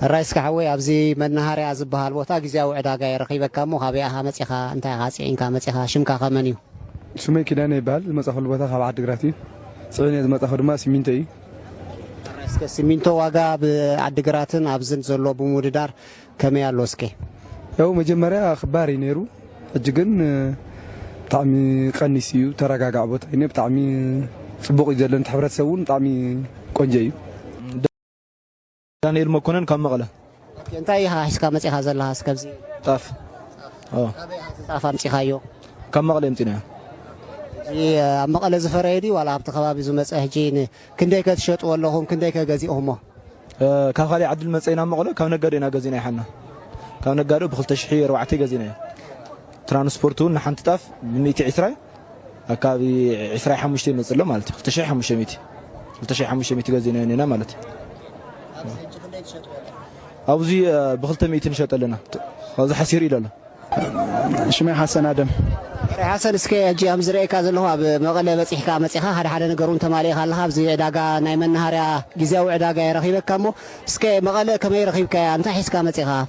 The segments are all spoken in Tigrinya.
الرئيس كحوي أبزي من نهاري أزبها الوطا جزاو عداقة يرخيبك كمو هابيها متيخا أنت غاسعين كمتيخا شمكا خمنيو شمي كده نبال المسافة الوطا خبعت قراتي صعيني المسافة ما سمينتي الرئيس كسمينتو واقع بعد قراتن أبزن زلو بموددار كمي اللوسكي يوم مجمرة أخباري نيرو أجيكن طعمي قنيسيو تراجع عبوت يعني بطعمي صبوق يجلن تحبرت سوون طعمي قنجيو دانيال مكونن كم مغلا أنت أيها حسكا متيخا زلها سكبزي طاف طاف أمتيخايو كم مغلا يمتنا مقالة زفريدي ولا بتخبابي زمس أهجين كنديك تشط ولا هم كنديك جزيئهم كخالي عدل مسينا مغلا كم نقدرنا جزينا حنا كم نقدر بخلت شحير وعتي جزينا ترانسبورتون نحن تطاف بميتي عسرة كابي عسرة حمشتي مثلا مالتي خلت شيء حمشتي ميتي خلت شيء حمشتي ميتي جزينا هنا مالتي أوزي بخلت ميتين شات لنا هذا حسير إلى له شمي حسن آدم حسن سكي جي أمزري كذا اللي هو بمقلة مسيح كمسيحة هذا نقرون تمالي خلها بزي عداقة نايم نهاريا جزاو عداقة يرخيبك كمو سكي مقلة كم يرخيب كي أنت حس كمسيحة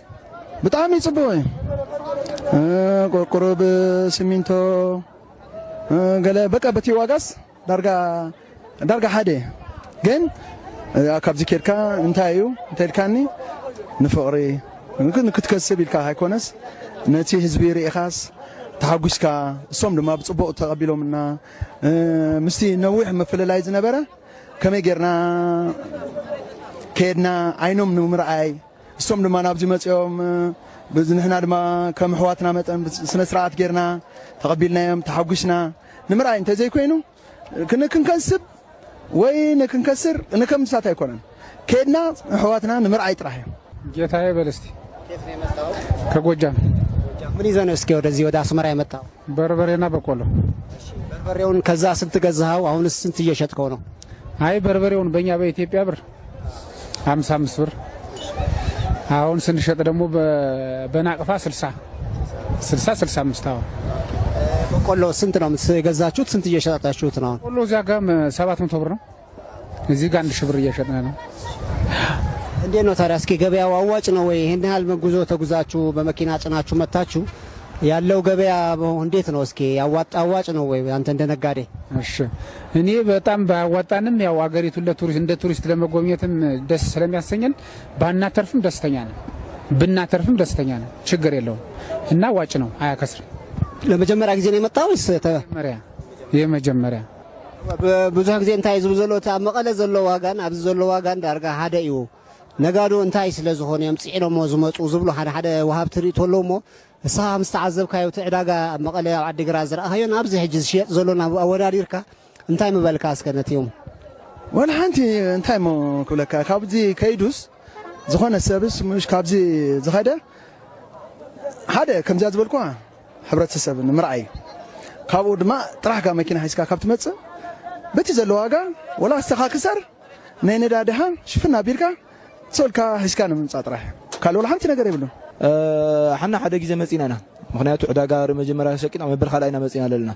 بطعمي صبوي قرب سمينتو قال بقى بتي واقص درجة حادي جن كابزي كيركا انتايو انتايلكاني نفقري ممكن كتكسب لك هيكونس نتي حزبي رئيخاس تحقشكا صوم لما بتصبق تقبلوا منا مستي نوح مفللاي زنبره كما غيرنا كيدنا عينهم نمرعاي صوم لما نابزي مصيوم بزنحنا دما كم حواتنا متن سنه سرعات غيرنا تقبلنا يوم تحقشنا نمرعاي انت زي كوينو كنكسب وين كنكسر نكم ساعه يكونن كيدنا حواتنا نمرعاي طراحي ጌታዬ በለስቲ كيف يمتاو ከጎጃም ምን ይዘህ ነው እስኪ ወደዚህ ወደ አስመራ የመጣው በርበሬና በቆሎ በርበሬውን ከዛ ስንት ገዛኸው አሁንስ ስንት እየሸጥከው ነው አይ በርበሬውን በእኛ በኢትዮጵያ ብር 55 ብር አሁን ስንሸጥ ደግሞ በናቅፋ 60 65 አሁን በቆሎ ስንት ነው የገዛችሁት ስንት እየሸጣችሁት ነው በቆሎ እዚያ ጋር 700 ብር ነው እዚህ ጋር 1000 ብር እየሸጥን ነው እንዴት ነው ታዲያ እስኪ ገበያው አዋጭ ነው ወይ ይሄን ያህል ጉዞ ተጉዛችሁ በመኪና ጭናችሁ መጣችሁ ያለው ገበያ እንዴት ነው እስኪ አዋጭ ነው ወይ አንተ እንደነጋዴ እሺ እኔ በጣም ባዋጣንም ያው አገሪቱን ለቱሪስት እንደ ቱሪስት ለመጎብኘትም ደስ ስለሚያሰኘን ባናተርፍም ደስተኛ ነን ብናተርፍም ደስተኛ ነን ችግር የለውም እና አዋጭ ነው አያከስርም ለመጀመሪያ ጊዜ ነው የመጣው ወይስ የመጀመሪያ ብዙ ጊዜ እንታይ ዝም ዘሎ መቀለ ዘሎ ዋጋን ኣብዚ ዘሎ ዋጋን ዳርጋ ሓደ እዩ ነጋዶ እንታይ ስለዝኾነ የምጽኢሎሞ ዝመጹ ዝብሉ ሓደ ወሃብቲ ሪቶሎሞ እሳ ምስተዓዘብካዮ ትዕዳጋ መቀለ ኣብ ዓዲግራት ዝረኣኻዮ ኣብዚ ሕጂ ዝሽየጥ ዘሎና ኣወዳዲርካ እንታይ ምበልካ እስከነትዮም ወላ ሓንቲ እንታይ ሞ ክብለካ ካብዚ ከይዱስ ዝኾነ ሰብስ ምሽ ካብዚ ዝኸደ ሓደ ከምዚያ ዝበልኳ ሕብረተሰብ ንምርኣይ ካብኡ ድማ ጥራሕካ መኪና ሒዝካ ካብ ትመጽእ በቲ ዘሎ ዋጋ ወላ ኣስተኻ ክሰር ናይ ነዳድኻ ሽፍና ቢልካ ሶልካ ሒዝካ ንምምጻእ ጥራሕ ካልእ ሓንቲ ነገር ይብሉ حنا حدا جزء مزيننا مخنياتو عداقة مجمرة شكل عم برخلا إنا مزينا لنا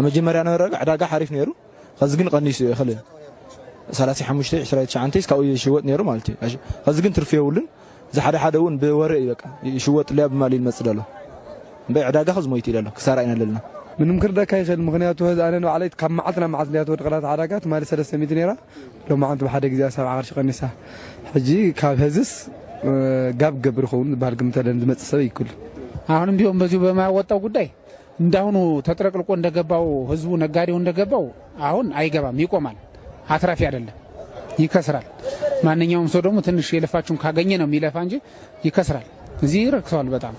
مجمرة أنا رجع عداقة حريف نيرو خزقن قنيس خلي سلاسي حمشتي عشرة شعنتيس كأوي شوت نيرو مالتي خزقن ترفيه ولن زحد حداون بورق يبقى شوت لعب مالي المسألة بيع عداقة خز مويتي لنا كسارعنا لنا من ممكن ده كاي خل مخنياتو هذا أنا وعليت كم معطنا معطلياتو دقلات عداقات مالي 300 نيرة لو ما عندهم حدا جزء 7 عرش قنيسة حجي كاب هزس ጋብ ገብር ሆን ባልግም ተለን መጽሰብ ይኩል አሁንም ቢሆን በዚሁ በማያወጣው ጉዳይ እንዳሁኑ ተጥረቅልቆ እንደገባው ህዝቡ ነጋዴው እንደገባው አሁን አይገባም ይቆማል አትራፊ አይደለም ይከስራል ማንኛውም ሰው ደግሞ ትንሽ የለፋችሁን ካገኘ ነው የሚለፋ እንጂ ይከስራል እዚህ ረክሷል በጣም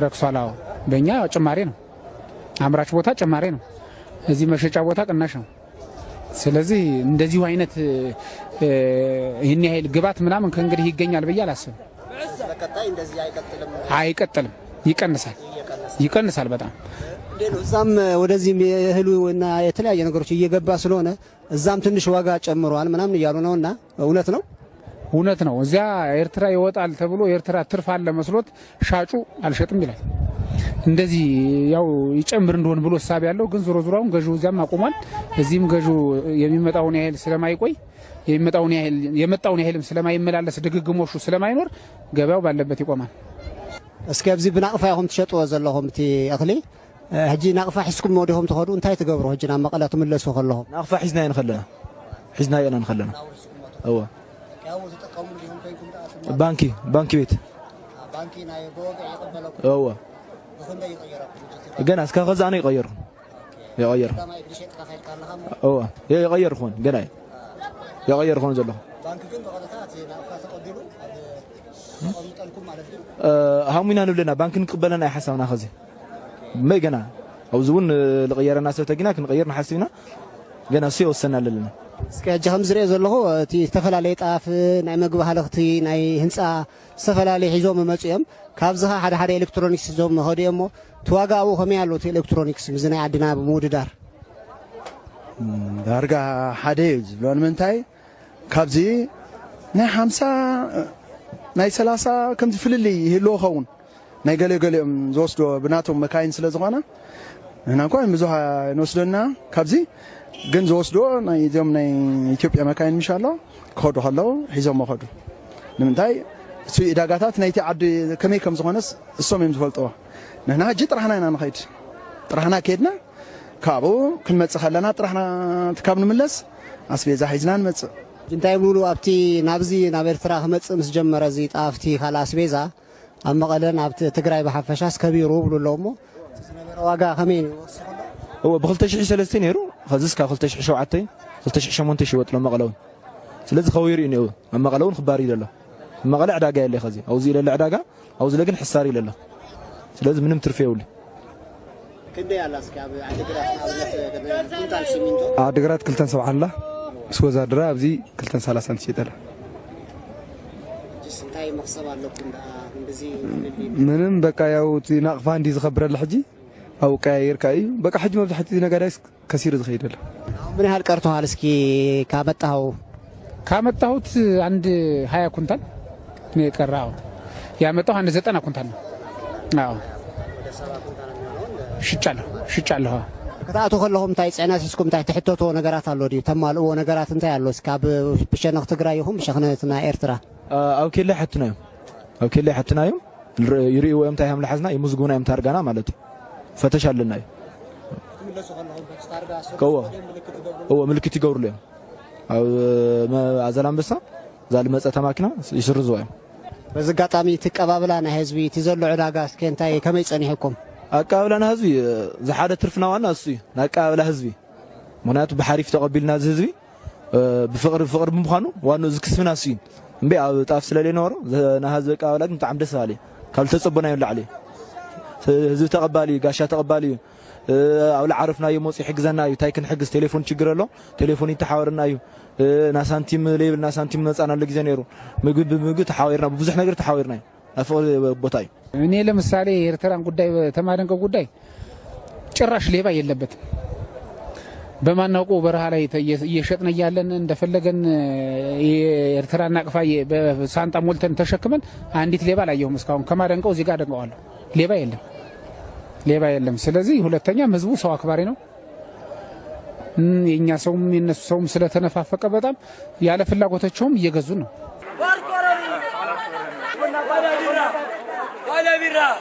ረክሷል አዎ በእኛ ጭማሪ ነው አምራች ቦታ ጭማሪ ነው እዚህ መሸጫ ቦታ ቅናሽ ነው ስለዚህ እንደዚህ አይነት ይሄን ያህል ግባት ምናምን ከእንግዲህ ይገኛል በያ አላስብ በቀጣይ እንደዚህ አይቀጥልም ይቀንሳል በጣም እዛም ወደዚህ እህሉና የተለያየ ነገሮች እየገባ ስለሆነ እዛም ትንሽ ዋጋ ጨምሯል ምናምን ይያሉ ነውና እውነት ነው እዚያ ኤርትራ ይወጣል ተብሎ ኤርትራ ትርፍ አለ መስሎት ሻጩ አልሸጥም ይላል እንደዚህ ያው ይጨምር እንደሆነ ብሎ ሐሳብ ያለው ግን ዙሮ ዙራውን ገዢው እዚያም አቆማል እዚህም ገዢው የሚመጣውን ያህል ስለማይቆይ የመጣውን ያህልም ስለማይመላለስ ድግግሞሹ ስለማይኖር ገበያው ባለበት ይቆማል። እስኪ ኣብዚ ብናቅፋ ይኹም ትሸጥዎ ዘለኹም እቲ እኽሊ ሕጂ ናቅፋ ሒዝኩም ወዲኹም ትኸዱ እንታይ ትገብሩ ሕጂ ናብ መቐለ ትምለሱ ከለኹም? ናቅፋ ሒዝና ኢና ንኸለና እወ ባንኪ ቤት ባንኪ ናይ በወግዕ ይቕበለኩም እወ ገና እስከ ኸዛ ኣነ ይቐየርኩ እወ ይቐየርኩን ገና ይቐየርኩን ዘለኹ ባንኪ ግን ብቐጥታ ናቅፋ ተቐቢሉ ተቐሚጠልኩም ማለት እዩ ሃሙና ንብለና ባንኪ ንቅበለና ኣይ ሓሳብና ኸዚ መይ ገና ኣብዚ እውን ዝቕየረና ሰብ ተጊና ክንቐይር ንሓስብ ኢና ገና እሱ የወሰና ኣለና እስኪ ሕጂ ከም ዝሪኦ ዘለኹ እቲ ዝተፈላለየ ጣፍ ናይ ምግቢ ሃለኽቲ ናይ ህንፃ ዝተፈላለየ ሒዞም መፁ እዮም ካብዚ ሓደ ኤሌክትሮኒክስ ሒዞም ኸዱ እሞ ትዋጋኡ ከመይ ኣሎ እቲ ኤሌክትሮኒክስ ምዝ ናይ ዓድና ብምውድዳር ዳርጋ ሓደ እዩ ዝብሎ ንምንታይ ካብዚ ናይ 50 ናይ 30 ከምዚ ፍልልይ ይህልዎ ኸውን ናይ ገለገሊኦም ዝወስዶ ብናቶም መካይን ስለ ዝኾነ ንሕና እንኳን ብዙሕ ንወስደና ካብዚ ግን ዝወስዶ ናይ እዚኦም ናይ ኢትዮጵያ መካይን ምሻሎ ክኸዱ ከለዉ ሒዞም መኸዱ ንምንታይ እሱ ዕዳጋታት ናይቲ ዓዲ ከመይ ከም ዝኾነስ እሶም እዮም ዝፈልጥዎ ንሕና ሕጂ ጥራሕና ኢና ንኸይድ ጥራሕና ከይድና ካብኡ ክንመፅእ ከለና ጥራሕና ካብ ንምለስ ኣስቤዛ ሒዝና ንመፅእ እንታይ ብሉ ኣብቲ ናብዚ ናብ ኤርትራ ክመፅእ ምስ ጀመረ እዚ ጣፍቲ ካልእ ኣስቤዛ ኣብ መቐለን ኣብ ትግራይ ብሓፈሻስ ከቢሩ ብሉ ኣለዎ እሞ ዝነበረ ዋጋ ከመይ ይወስኸሎ እወ ብ2003 ነይሩ ኸዚ እስካብ 2007 2008 ይሽወጥ ሎ መቐለ እውን ስለዚ ኸቢሩ እዩ እኒአው ኣብ መቐለ እውን ክባር ኢለ ኣሎ መቐለ ዕዳጋ የለ ኸዚ ኣብዙ ኢለ ዕዳጋ ኣብዙ ግን ሕሳር ኢለ ኣሎ ስለዚ ምንም ትርፊ የብሉ ክንደይ ኣላ እስኪ ኣብ ዓዲግራት ኩንታል ሲሚንቶ ዓዲግራት 270 ኣላ ምስ ወዛድራ ኣብዚ 230 ትሸጠላ እንታይ መክሰብ ኣለኩም እንደዚ ምንም በቃ ያው እቲ ናቕፋ እንዲ ዝኸብረላ ሕጂ أو كاير كاي بقى حجم بحثي نجاريس كثير صغير له. من هالكرتون هالسكي كامتهوت عند هاي كنتان نكراو يا متو عند زتنا كنتان شتشالو كتاتو كلهم تاي صنات اسكم تاي تحتوتو نغرات አሉ ዲ ተማልኦ ነገራት እንታይ አሉ እስካብ ብሸነኽ ትግራይ ይሁን ብሸኽነትና ኤርትራ አው ከለ حتنايو يريو يوم تايهم لحزنا يمزغونا يوم تارغانا مالتي فتشالنا هو ملكتي يقور لهم او ازلام بس زال مصه تماكنا يسرزوا بزي قطامي تقبابلانا حزبي تزلو علاغاس كنتاي كمي صنيحكم اقابلنا حزبي زحاده ترفنا وانا اسي نقابل حزبي منات بحريف تقبلنا حزبي بفقر بمخانو وانو زكسفنا سين امبي طاف سلالي نورو نا حزب قابلا بتعم دس عليه قال تصبنا يلا عليه حزب تقبالي غاشا تقبالي او عرفنا يموصي حجزنا اي تايكن حجز تليفون تشغر له تليفوني تحاورنا اي نا سانتيم ليبل نا سانتيم نصانا لغزي نيرو مغب تحاورنا ببزح ነገር تحاورنا افول ቦታይ እኔ ለምሳሌ ኤርትራን ጉዳይ ተማረንከው ጉዳይ ጭራሽ ሌባ የለበት በማናውቀው በረሃ ላይ እየሸጥነ ያለን እንደፈለገን የኤርትራን አቅፋ በሳንጣ ሞልተን ተሸክመን አንዲት ሌባ ላየሁም እስካሁን ከማደንቀው እዚህ ጋር ደንቀዋለሁ ሌባ የለም ስለዚህ ሁለተኛ ህዝቡ ሰው አክባሪ ነው የኛ ሰውም የነሱ ሰውም ስለተነፋፈቀ በጣም ያለ ፍላጎታቸውም እየገዙ ነው We'll be right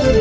back.